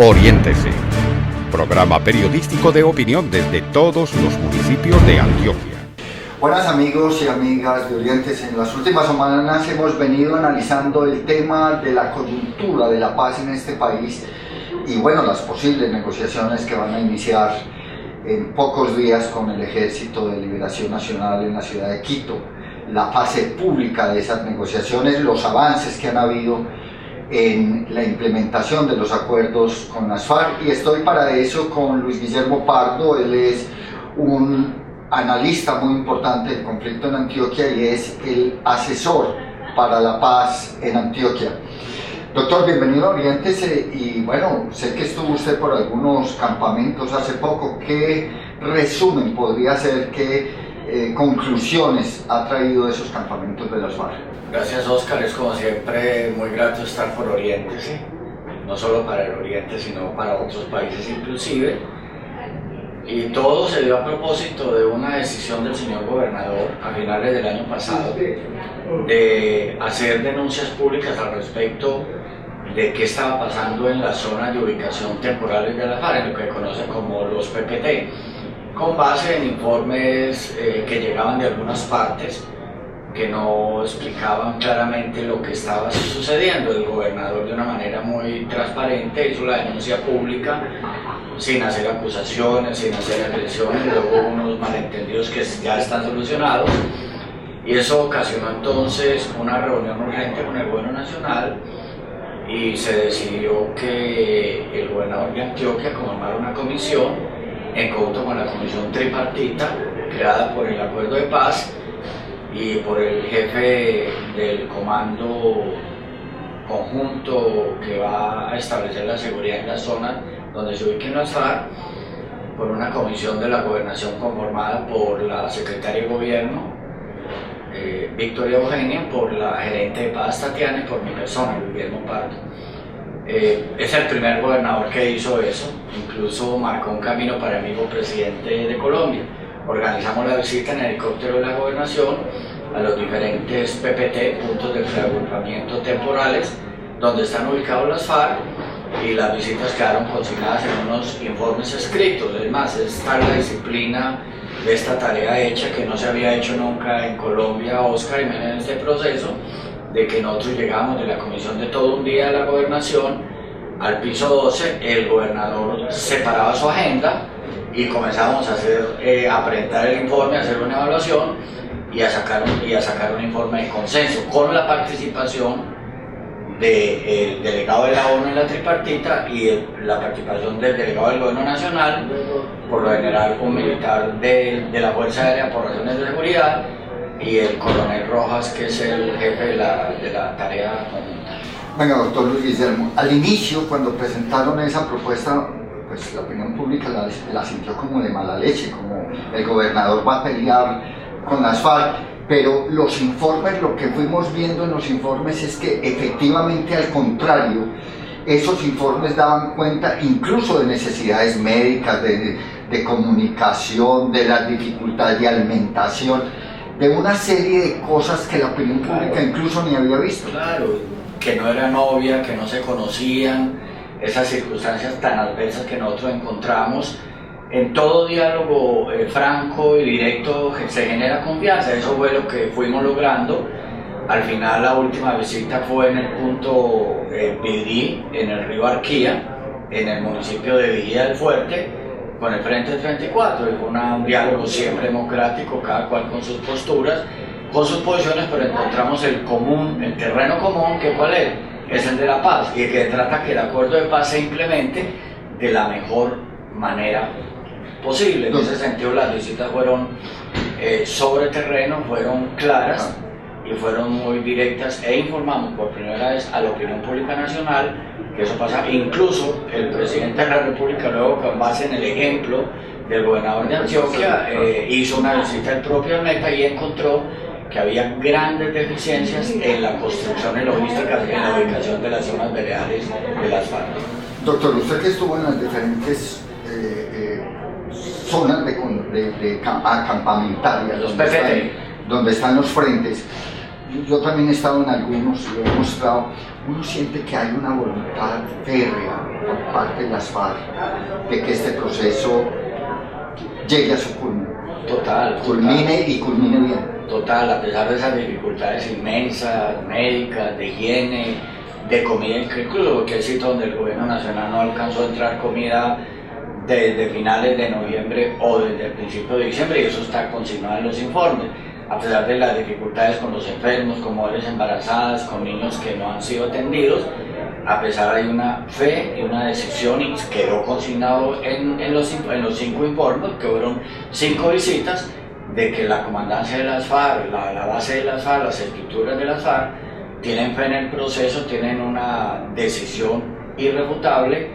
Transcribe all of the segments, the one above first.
Oriéntese, programa periodístico de opinión desde todos los municipios de Antioquia. Buenas amigos y amigas de Oriéntese. En las últimas semanas hemos venido analizando el tema de la coyuntura de la paz en este país y bueno, las posibles negociaciones que van a iniciar en pocos días con el Ejército de Liberación Nacional en la ciudad de Quito, la fase pública de esas negociaciones, los avances que han habido en la implementación de los acuerdos con las FARC, y estoy para eso con Luis Guillermo Pardo. Él es un analista muy importante del conflicto en Antioquia y es el asesor para la paz en Antioquia. Doctor, bienvenido a Oriéntese. Y bueno, sé que estuvo usted por algunos campamentos hace poco. ¿Qué resumen podría hacer, qué conclusiones ha traído de esos campamentos de las FARC? Gracias, Oscar. Es como siempre muy grato estar por Oriéntese, no solo para el Oriente, sino para otros países inclusive. Y todo se dio a propósito de una decisión del señor gobernador a finales del año pasado de hacer denuncias públicas al respecto de qué estaba pasando en las zonas de ubicación temporales de la FARC, en lo que conocen como los PPT, con base en informes que llegaban de algunas partes que no explicaban claramente lo que estaba sucediendo. El gobernador, de una manera muy transparente, hizo la denuncia pública sin hacer acusaciones, sin hacer agresiones. Luego hubo unos malentendidos que ya están solucionados, y eso ocasionó entonces una reunión urgente con el gobierno nacional, y se decidió que el gobernador de Antioquia conformara una comisión en conjunto con la comisión tripartita creada por el acuerdo de paz y por el jefe del comando conjunto que va a establecer la seguridad en la zona donde se ubiquen las FARC, por una comisión de la gobernación conformada por la secretaria de gobierno Victoria Eugenia, por la gerente de paz Tatiana y por mi persona, Guillermo Pardo. Es el primer gobernador que hizo eso, incluso marcó un camino para el mismo presidente de Colombia. Organizamos la visita en helicóptero de la gobernación a los diferentes PPT, puntos de reagrupamiento temporales, donde están ubicados las FARC, y las visitas quedaron consignadas en unos informes escritos. Es más, es tal la disciplina de esta tarea hecha que no se había hecho nunca en Colombia, Oscar, y menos en este proceso, de que nosotros llegamos de la comisión de todo un día de la gobernación al piso 12, el gobernador separaba su agenda y comenzamos a hacer, a presentar el informe, a hacer una evaluación y a sacar un informe de consenso con la participación del delegado de la ONU en la tripartita y la participación del delegado del gobierno nacional, por lo general un militar de la Fuerza Aérea por razones de seguridad, y el coronel Rojas, que es el jefe de la tarea conjunta. Venga, doctor Luis Guillermo, al inicio, cuando presentaron esa propuesta, pues la opinión pública la sintió como de mala leche, como el gobernador va a pelear con las FARC, pero los informes, lo que fuimos viendo en los informes es que efectivamente, al contrario, esos informes daban cuenta incluso de necesidades médicas, de comunicación, de las dificultades de alimentación, de una serie de cosas que la opinión pública incluso ni había visto. Claro, que no era novia, que no se conocían, esas circunstancias tan adversas que nosotros encontramos. En todo diálogo franco y directo se genera confianza. Eso fue lo que fuimos logrando. Al final, la última visita fue en el punto Vidrí, en el río Arquía, en el municipio de Vigía del Fuerte, con el Frente 34. Y fue un diálogo siempre democrático, cada cual con sus posturas, con sus posiciones, pero encontramos el común, el terreno común, que ¿cuál es? Es el de la paz, y que trata que el acuerdo de paz se implemente de la mejor manera posible. En ese sentido, las visitas fueron sobre terreno, fueron claras y fueron muy directas, e informamos por primera vez a la opinión pública nacional que eso pasa. Incluso el presidente de la República, luego con base en el ejemplo del gobernador de Antioquia, hizo una visita al propio Meta y encontró que había grandes deficiencias en la construcción y logística, en la ubicación de las zonas veredales de las FARC. Doctor, usted que estuvo en las diferentes zonas de acampamentarias, los PPT, donde están los frentes, yo también he estado en algunos y lo he mostrado, uno siente que hay una voluntad férrea por parte de las FARC de que este proceso llegue a su culmen? Total. Culmine y culmine bien. Total, a pesar de esas dificultades inmensas, médicas, de higiene, de comida, incluso que es sitio donde el gobierno nacional no alcanzó a entrar comida desde finales de noviembre o desde el principio de diciembre, y eso está consignado en los informes. A pesar de las dificultades con los enfermos, con mujeres embarazadas, con niños que no han sido atendidos, a pesar hay una fe y una decisión, y quedó consignado en los 5 informes, que fueron 5 visitas, de que la comandancia de las FARC, la base de las FARC, las estructuras de las FARC, tienen fe en el proceso, tienen una decisión irrefutable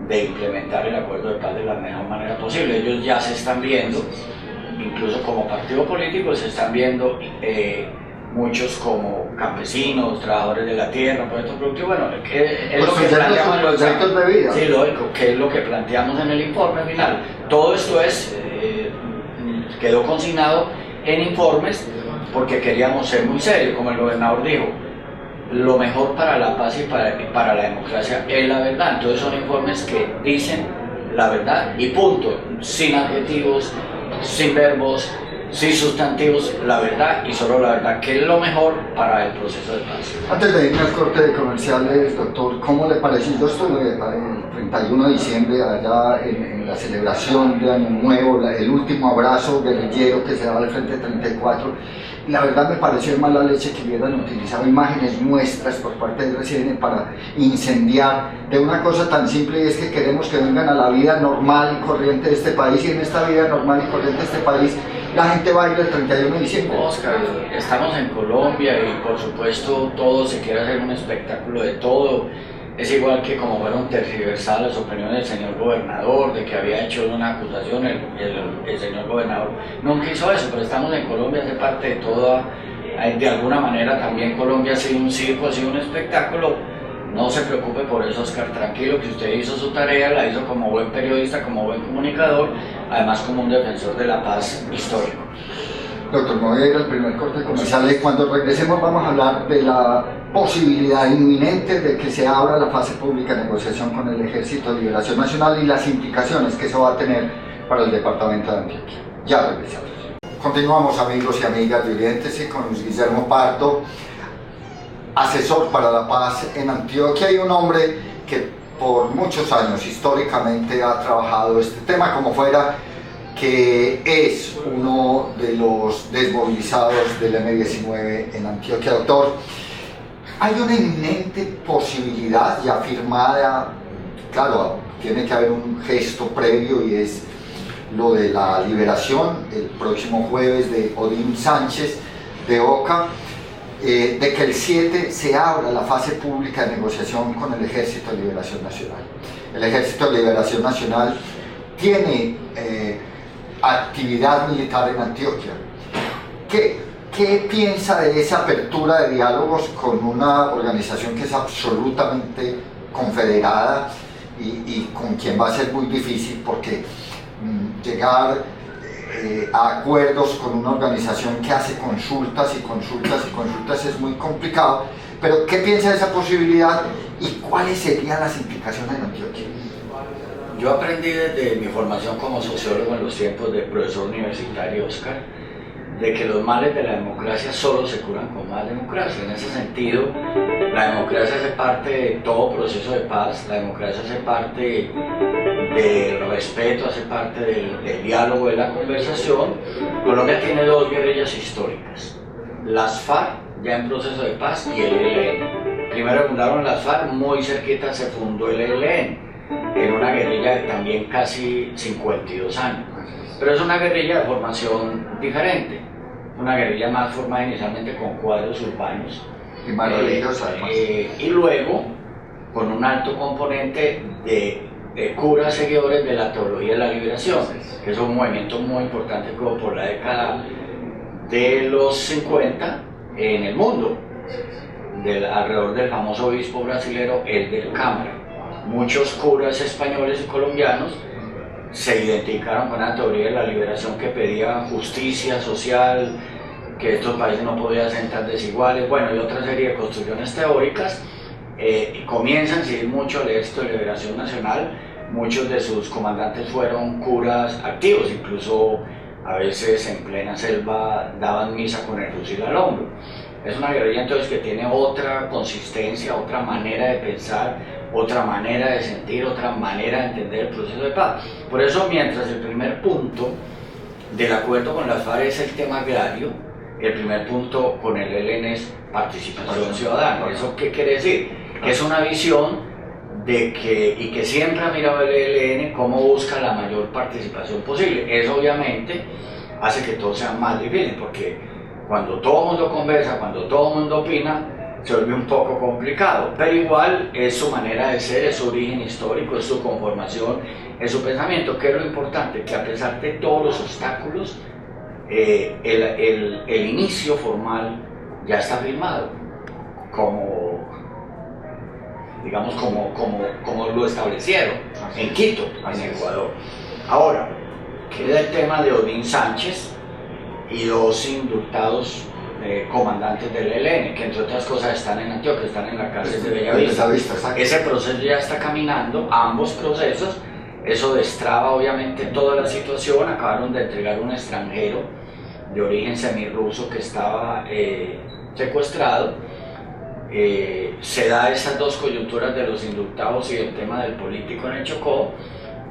de implementar el acuerdo de paz de la mejor manera posible. Ellos ya se están viendo, incluso como partido político, se están viendo muchos como campesinos, trabajadores de la tierra, proyectos productivos, bueno, que es lo que planteamos en los proyectos de vida. Sí, lógico, que es lo que planteamos en el informe final. Todo esto quedó consignado en informes porque queríamos ser muy serios, como el gobernador dijo. Lo mejor para la paz y para la democracia es la verdad. Entonces son informes que dicen la verdad y punto, sin adjetivos, sin verbos, sin sustantivos, la verdad y solo la verdad, que es lo mejor para el proceso de paz. Antes de irme al corte de comerciales, doctor, ¿cómo le pareció? Yo estuve el 31 de diciembre allá en la celebración de Año Nuevo, el último abrazo guerrillero que se daba al Frente 34. La verdad me pareció de mala leche que hubieran utilizado imágenes nuestras por parte del RCN para incendiar de una cosa tan simple, y es que queremos que vengan a la vida normal y corriente de este país, y en esta vida normal y corriente de este país la gente baila el 31 de diciembre. Oscar, estamos en Colombia y por supuesto todo se quiere hacer un espectáculo de todo. Es igual que como fueron tergiversadas las opiniones del señor gobernador, de que había hecho una acusación, el señor gobernador nunca hizo eso, pero estamos en Colombia, hace parte de toda, de alguna manera también Colombia ha sido un circo, ha sido un espectáculo. No se preocupe por eso, Oscar, tranquilo, que usted hizo su tarea, la hizo como buen periodista, como buen comunicador, además como un defensor de la paz histórico. Doctor, me voy a ir al primer corte comercial y cuando regresemos vamos a hablar de la posibilidad inminente de que se abra la fase pública de negociación con el Ejército de Liberación Nacional y las implicaciones que eso va a tener para el departamento de Antioquia. Ya regresamos. Continuamos, amigos y amigas de Oriéntese, con Guillermo Pardo, asesor para la paz en Antioquia, y un hombre que por muchos años históricamente ha trabajado este tema, como fuera que es uno de los desmovilizados del M-19 en Antioquia. Doctor, hay una inminente posibilidad ya firmada, claro, tiene que haber un gesto previo, y es lo de la liberación el próximo jueves de Odín Sánchez de Oca, de que el 7 se abra la fase pública de negociación con el Ejército de Liberación Nacional. El Ejército de Liberación Nacional tiene actividad militar en Antioquia. ¿Qué piensa de esa apertura de diálogos con una organización que es absolutamente confederada y con quien va a ser muy difícil, porque llegar a acuerdos con una organización que hace consultas y consultas y consultas es muy complicado? Pero ¿qué piensa de esa posibilidad y cuáles serían las implicaciones en Antioquia? Yo aprendí desde mi formación como sociólogo en los tiempos de profesor universitario, Oscar, de que los males de la democracia solo se curan con más democracia. En ese sentido, la democracia hace parte de todo proceso de paz, la democracia hace parte del respeto, hace parte del diálogo, de la conversación. Colombia tiene dos guerrillas históricas, las FARC, ya en proceso de paz, y el ELN. Primero fundaron las FARC, muy cerquita se fundó el ELN, en una guerrilla de también casi 52 años. Pero es una guerrilla de formación diferente, una guerrilla más formada inicialmente con cuadros urbanos y más religiosa además, y luego con un alto componente de curas seguidores de la teología de la liberación, que es un movimiento muy importante como por la década de los 50 en el mundo, alrededor del famoso obispo brasilero Helder Câmara. Muchos curas españoles y colombianos se identificaron con la teoría de la liberación, que pedía justicia social, que estos países no podían ser tan desiguales, bueno, y otra serie de construcciones teóricas comienzan a seguir mucho al Ejército de Liberación Nacional. Muchos de sus comandantes fueron curas activos, incluso a veces en plena selva daban misa con el fusil al hombro. Es una guerrilla entonces que tiene otra consistencia, otra manera de pensar, otra manera de sentir, otra manera de entender el proceso de paz. Por eso, mientras el primer punto del acuerdo con las FARC es el tema agrario, el primer punto con el ELN es participación ciudadana. ¿Eso qué quiere decir? Que es una visión de que siempre ha mirado el ELN cómo busca la mayor participación posible. Eso obviamente hace que todo sea más difícil, porque cuando todo el mundo conversa, cuando todo el mundo opina, se vuelve un poco complicado, pero igual es su manera de ser, es su origen histórico, es su conformación, es su pensamiento, que es lo importante, que a pesar de todos los obstáculos, el inicio formal ya está firmado, digamos como lo establecieron en Quito, en Ecuador. Ahora, queda el tema de Odín Sánchez y dos indultados comandantes del ELN, que entre otras cosas están en Antioquia, están en la cárcel de Bellavista. Ese proceso ya está caminando, ambos procesos. Eso destraba obviamente toda la situación. Acabaron de entregar un extranjero de origen semirruso que estaba secuestrado. Se da estas dos coyunturas de los indultados y el tema del político en el Chocó,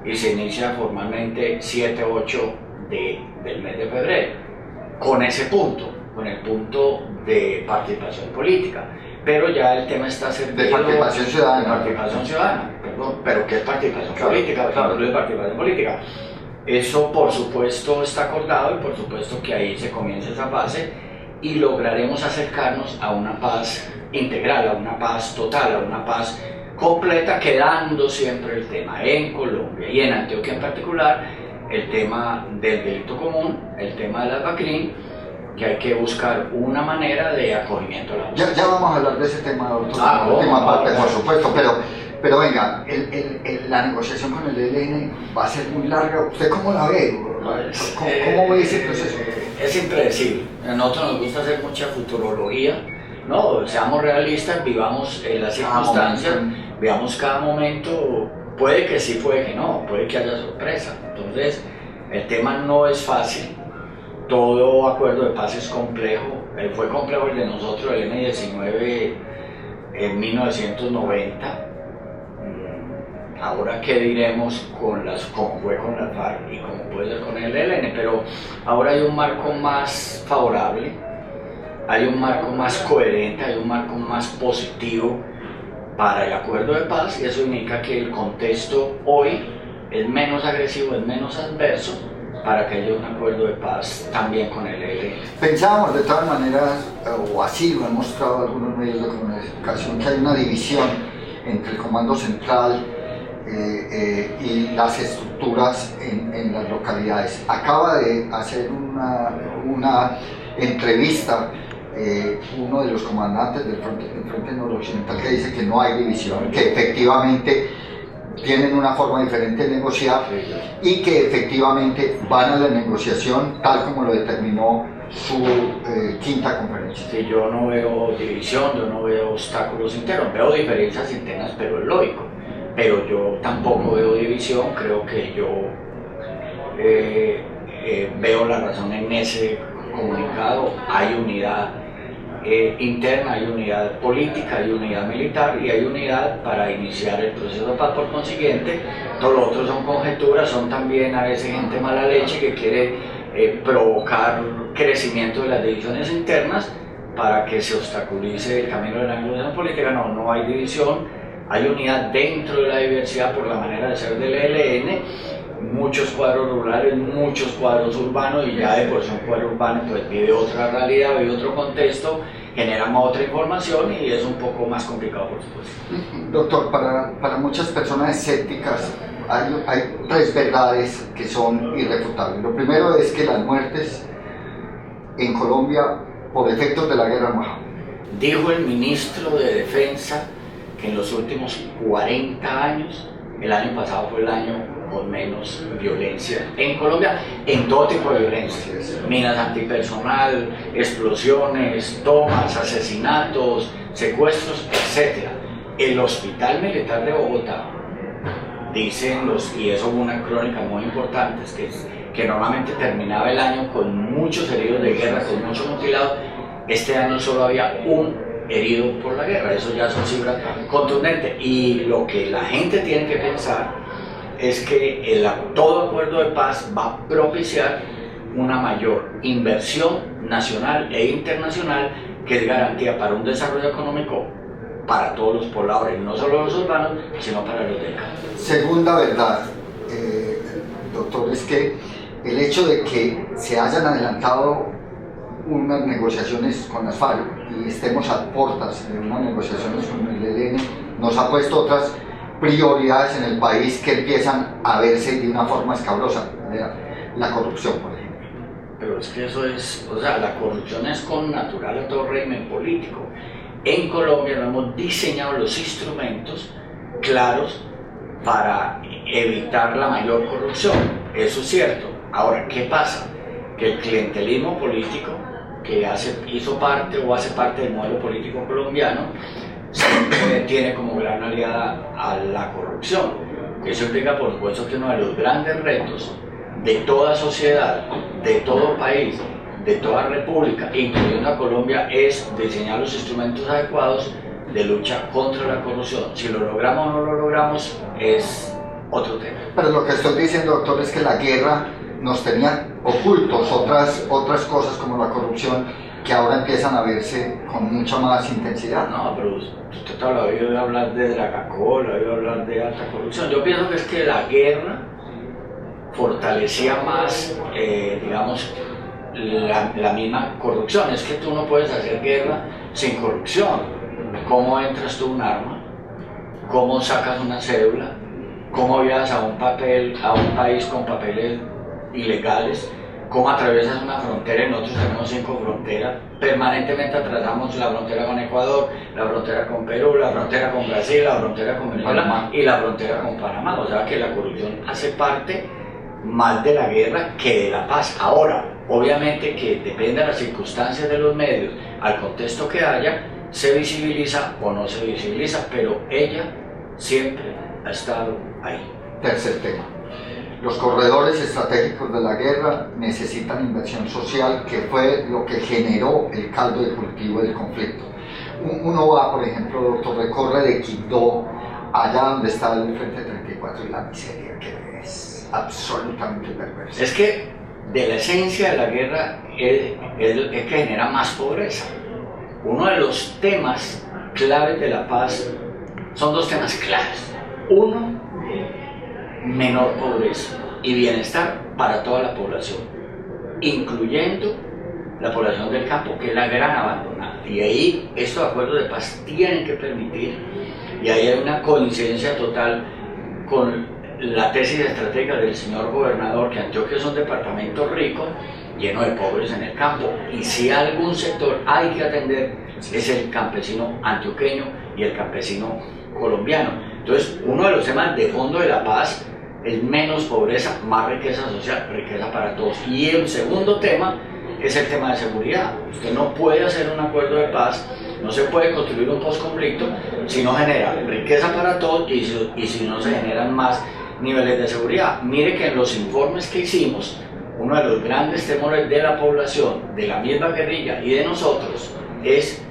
y se inicia formalmente 7-8 del mes de febrero con ese punto, con el punto de participación política. Pero ya el tema está servido de participación ciudadana. De participación ciudadana, perdón, pero ¿qué es participación política? Claro. De participación política. Eso por supuesto está acordado, y por supuesto que ahí se comienza esa fase y lograremos acercarnos a una paz integral, a una paz total, a una paz completa, quedando siempre el tema en Colombia y en Antioquia en particular, el tema del delito común, el tema de las BACRIM, que hay que buscar una manera de acogimiento a la justicia. Ya vamos a hablar de ese tema, doctor, en la última parte, por supuesto, pero venga, la negociación con el ELN va a ser muy larga. ¿Usted cómo la ve? ¿Cómo ve ese proceso? Es impredecible. A nosotros nos gusta hacer mucha futurología. No, seamos realistas, vivamos en las circunstancias, veamos cada momento. Puede que sí, puede que no, puede que haya sorpresa. Entonces, el tema no es fácil. Todo acuerdo de paz es complejo. Fue complejo el de nosotros, el M-19, en 1990. Ahora, ¿qué diremos cómo fue con la FARC y cómo puede ser con el ELN? Pero ahora hay un marco más favorable, hay un marco más coherente, hay un marco más positivo para el acuerdo de paz, y eso indica que el contexto hoy es menos agresivo, es menos adverso para que haya un acuerdo de paz también con el ELN. Pensábamos de todas maneras, o así lo han mostrado algunos medios de comunicación, que hay una división entre el Comando Central y las estructuras en las localidades. Acaba de hacer una entrevista uno de los comandantes del Frente Noroccidental, que dice que no hay división, que efectivamente tienen una forma diferente de negociar y que efectivamente van a la negociación tal como lo determinó su quinta conferencia. Sí, yo no veo división, yo no veo obstáculos internos, veo diferencias internas, pero es lógico. Pero yo tampoco veo división, creo que yo veo la razón en ese comunicado. Hay unidad interna, hay unidad política, hay unidad militar y hay unidad para iniciar el proceso de paz. Por consiguiente, todo lo otro son conjeturas, son también a veces gente mala leche que quiere provocar crecimiento de las divisiones internas para que se obstaculice el camino de la negociación política. No hay división. Hay unidad dentro de la diversidad por la manera de ser del ELN, muchos cuadros rurales, muchos cuadros urbanos, y ya de por sí un cuadro urbano pues vive otra realidad, vive otro contexto, genera otra información y es un poco más complicado, por supuesto. Doctor, para muchas personas escépticas hay tres verdades que son irrefutables. Lo primero es que las muertes en Colombia por efectos de la guerra han bajado. Dijo el ministro de Defensa que en los últimos 40 años, el año pasado fue el año con menos violencia en Colombia, en todo tipo de violencia, minas antipersonal, explosiones, tomas, asesinatos, secuestros, etc. el Hospital Militar de Bogotá, dicen y eso fue una crónica muy importante, que normalmente terminaba el año con muchos heridos de guerra, con muchos mutilados. Este año solo había un herido por la guerra, eso ya son cifras contundentes. Y lo que la gente tiene que pensar es que todo acuerdo de paz va a propiciar una mayor inversión nacional e internacional, que es garantía para un desarrollo económico para todos los pobladores, no solo los urbanos, sino para los del campo. Segunda verdad, doctor, es que el hecho de que se hayan adelantado unas negociaciones con las FARC y estemos a puertas de unas negociaciones con el ELN nos ha puesto otras prioridades en el país que empiezan a verse de una forma escabrosa. La corrupción, por ejemplo. Pero es que eso es, o sea, la corrupción es connatural a todo régimen político. En Colombia no hemos diseñado los instrumentos claros para evitar la mayor corrupción. Eso es cierto. Ahora, ¿qué pasa? Que el clientelismo político, que hizo parte o hace parte del modelo político colombiano, siempre tiene como gran aliada a la corrupción. Eso implica, por supuesto, que uno de los grandes retos de toda sociedad, de todo país, de toda república, incluyendo a Colombia, es diseñar los instrumentos adecuados de lucha contra la corrupción. Si lo logramos o no lo logramos es otro tema. Pero lo que estoy diciendo, doctor, es que la guerra nos tenía ocultos otras cosas como la corrupción, que ahora empiezan a verse con mucha más intensidad. No, pero usted ha oído hablar de Dragacol, ha oído hablar de alta corrupción. Yo pienso que es que la guerra fortalecía más, digamos, la misma corrupción. Es que tú no puedes hacer guerra sin corrupción. ¿Cómo entras tú un arma? ¿Cómo sacas una cédula? ¿Cómo viajas a un país con papeles ilegales? ¿Cómo atraviesas una frontera? Nosotros tenemos 5 fronteras, permanentemente atravesamos la frontera con Ecuador, la frontera con Perú, la frontera con Brasil, la frontera con Venezuela y la frontera con Panamá. O sea que la corrupción hace parte más de la guerra que de la paz. Ahora, obviamente que depende de las circunstancias de los medios, al contexto que haya, se visibiliza o no se visibiliza, pero ella siempre ha estado ahí. Tercer tema. Los corredores estratégicos de la guerra necesitan inversión social, que fue lo que generó el caldo de cultivo del conflicto. Uno va, por ejemplo, doctor, recorre de Quibdó, allá donde está el Frente 34, y la miseria que es absolutamente perversa. Es que de la esencia de la guerra es que genera más pobreza. Uno de los temas claves de la paz son 2 temas claves. Uno, menor pobreza y bienestar para toda la población, incluyendo la población del campo, que es la gran abandonada. Y ahí estos acuerdos de paz tienen que permitir, y ahí hay una coincidencia total con la tesis estratégica del señor gobernador, que Antioquia es un departamento rico, lleno de pobres en el campo, y si algún sector hay que atender es el campesino antioqueño y el campesino colombiano. Entonces, uno de los temas de fondo de la paz es menos pobreza, más riqueza social, riqueza para todos. Y el segundo tema es el tema de seguridad. Usted no puede hacer un acuerdo de paz, no se puede construir un postconflicto si no genera riqueza para todos y si no se generan más niveles de seguridad. Mire que en los informes que hicimos, uno de los grandes temores de la población, de la misma guerrilla y de nosotros, es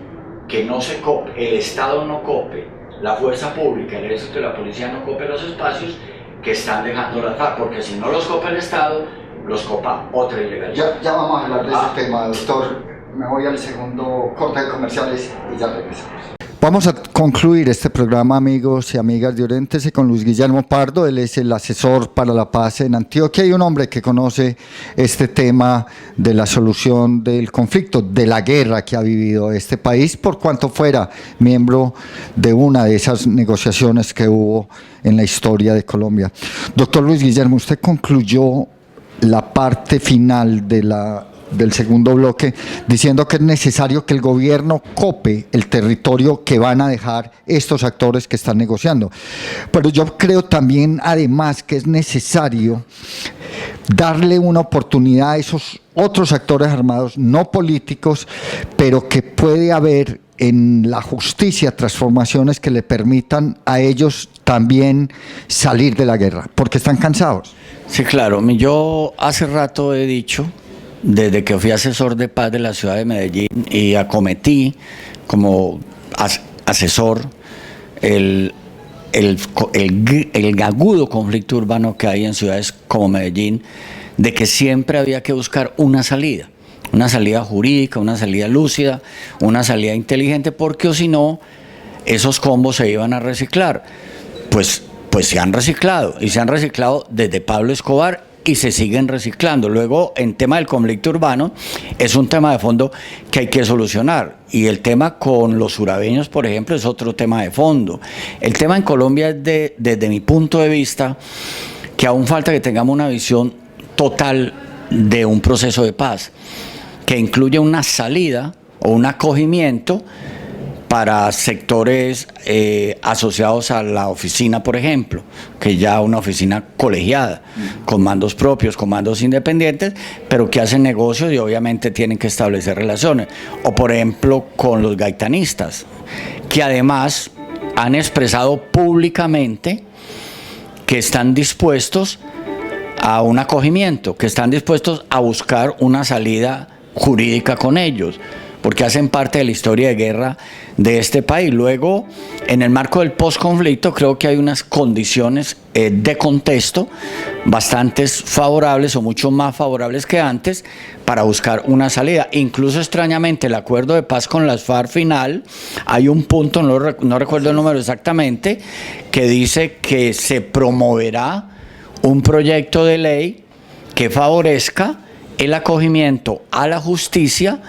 que no se cope, el Estado no cope, la fuerza pública, el ejército y la policía no cope los espacios que están dejando las FARC, porque si no los copa el Estado, los copa otra ilegalidad. Ya vamos a hablar de ese tema, doctor. Me voy al segundo corte de comerciales y ya regresamos. Vamos a concluir este programa, amigos y amigas de Oriéntese, con Luis Guillermo Pardo. Él es el asesor para la paz en Antioquia y un hombre que conoce este tema de la solución del conflicto, de la guerra que ha vivido este país, por cuanto fuera miembro de una de esas negociaciones que hubo en la historia de Colombia. Doctor Luis Guillermo, usted concluyó la parte final del segundo bloque, diciendo que es necesario que el gobierno cope el territorio que van a dejar estos actores que están negociando. Pero yo creo también, además, que es necesario darle una oportunidad a esos otros actores armados, no políticos, pero que puede haber en la justicia transformaciones que le permitan a ellos también salir de la guerra, porque están cansados. Sí, claro. Yo hace rato he dicho, desde que fui asesor de paz de la ciudad de Medellín y acometí como asesor el agudo conflicto urbano que hay en ciudades como Medellín, de que siempre había que buscar una salida jurídica, una salida lúcida, una salida inteligente, porque o si no, esos combos se iban a reciclar. Pues se han reciclado, y se han reciclado desde Pablo Escobar y se siguen reciclando. Luego, en tema del conflicto urbano, es un tema de fondo que hay que solucionar. Y el tema con los urabeños, por ejemplo, es otro tema de fondo. El tema en Colombia es, desde mi punto de vista, que aún falta que tengamos una visión total de un proceso de paz, que incluya una salida o un acogimiento para sectores asociados a la oficina, por ejemplo, que ya una oficina colegiada, con mandos propios, con mandos independientes, pero que hacen negocios y obviamente tienen que establecer relaciones. O por ejemplo con los gaitanistas, que además han expresado públicamente que están dispuestos a un acogimiento, que están dispuestos a buscar una salida jurídica con ellos, porque hacen parte de la historia de guerra de este país. Luego, en el marco del posconflicto, creo que hay unas condiciones de contexto bastante favorables o mucho más favorables que antes para buscar una salida. Incluso extrañamente el acuerdo de paz con las FARC final, hay un punto, no recuerdo el número exactamente, que dice que se promoverá un proyecto de ley que favorezca el acogimiento a la justicia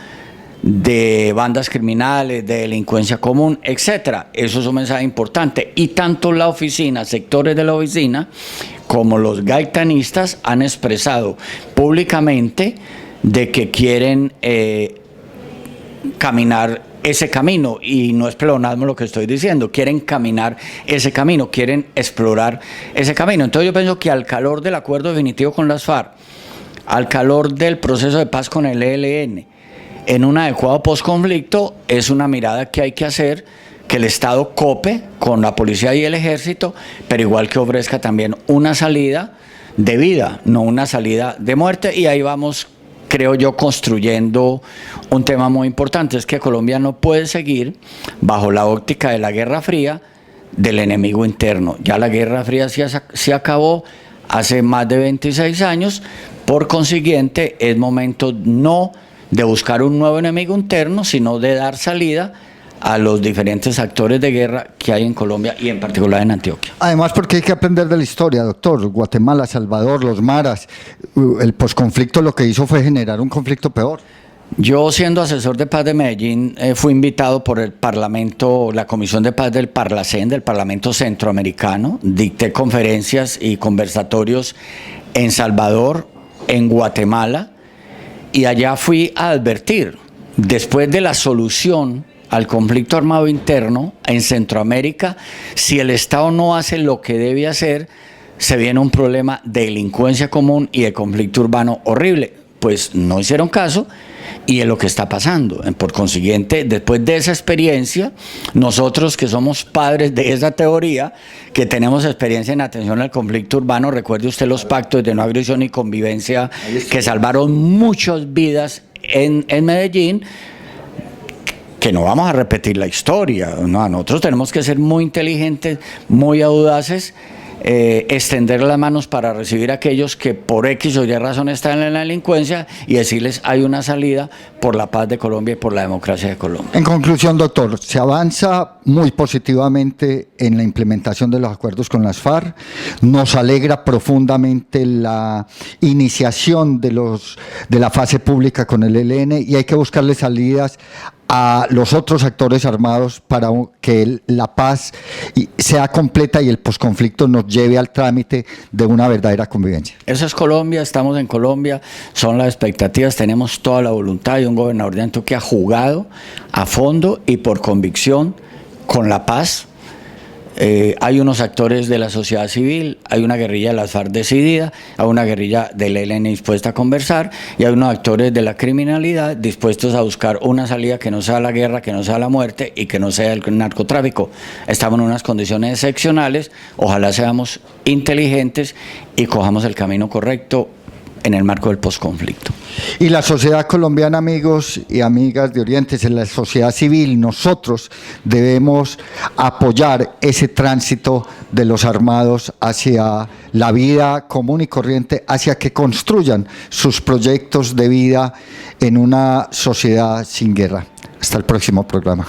de bandas criminales, de delincuencia común, etcétera. Eso es un mensaje importante. Y tanto la oficina, sectores de la oficina, como los gaitanistas han expresado públicamente de que quieren caminar ese camino, y no es pleonasmo lo que estoy diciendo, quieren caminar ese camino, quieren explorar ese camino. Entonces yo pienso que al calor del acuerdo definitivo con las FARC, al calor del proceso de paz con el ELN, en un adecuado posconflicto, es una mirada que hay que hacer, que el Estado cope con la policía y el ejército, pero igual que ofrezca también una salida de vida, no una salida de muerte. Y ahí vamos, creo yo, construyendo un tema muy importante, es que Colombia no puede seguir bajo la óptica de la Guerra Fría, del enemigo interno. Ya la Guerra Fría se acabó hace más de 26 años, por consiguiente es momento no de buscar un nuevo enemigo interno, sino de dar salida a los diferentes actores de guerra que hay en Colombia y en particular en Antioquia. Además, porque hay que aprender de la historia, doctor. Guatemala, Salvador, los maras, el posconflicto lo que hizo fue generar un conflicto peor. Yo, siendo asesor de paz de Medellín, fui invitado por el Parlamento, la Comisión de Paz del Parlacén, del Parlamento Centroamericano. Dicté conferencias y conversatorios en Salvador, en Guatemala, y allá fui a advertir, después de la solución al conflicto armado interno en Centroamérica, si el Estado no hace lo que debe hacer, se viene un problema de delincuencia común y de conflicto urbano horrible. Pues no hicieron caso y es lo que está pasando. Por consiguiente, después de esa experiencia, nosotros que somos padres de esa teoría, que tenemos experiencia en atención al conflicto urbano, recuerde usted los pactos de no agresión y convivencia que salvaron muchas vidas en Medellín, que no vamos a repetir la historia, ¿no? Nosotros tenemos que ser muy inteligentes, muy audaces, extender las manos para recibir a aquellos que por X o Y razón están en la delincuencia y decirles hay una salida por la paz de Colombia y por la democracia de Colombia. En conclusión, doctor, se avanza muy positivamente en la implementación de los acuerdos con las FARC. Nos alegra profundamente la iniciación de la fase pública con el ELN y hay que buscarle salidas a los otros actores armados para que la paz sea completa y el posconflicto nos lleve al trámite de una verdadera convivencia. Eso es Colombia, estamos en Colombia, son las expectativas, tenemos toda la voluntad y un gobernador de Antioquia jugado a fondo y por convicción con la paz. Hay unos actores de la sociedad civil, hay una guerrilla de las FARC decidida, hay una guerrilla del ELN dispuesta a conversar y hay unos actores de la criminalidad dispuestos a buscar una salida que no sea la guerra, que no sea la muerte y que no sea el narcotráfico. Estamos en unas condiciones excepcionales, ojalá seamos inteligentes y cojamos el camino correcto en el marco del posconflicto. Y la sociedad colombiana, amigos y amigas de Orientes, en la sociedad civil, nosotros debemos apoyar ese tránsito de los armados hacia la vida común y corriente, hacia que construyan sus proyectos de vida en una sociedad sin guerra. Hasta el próximo programa.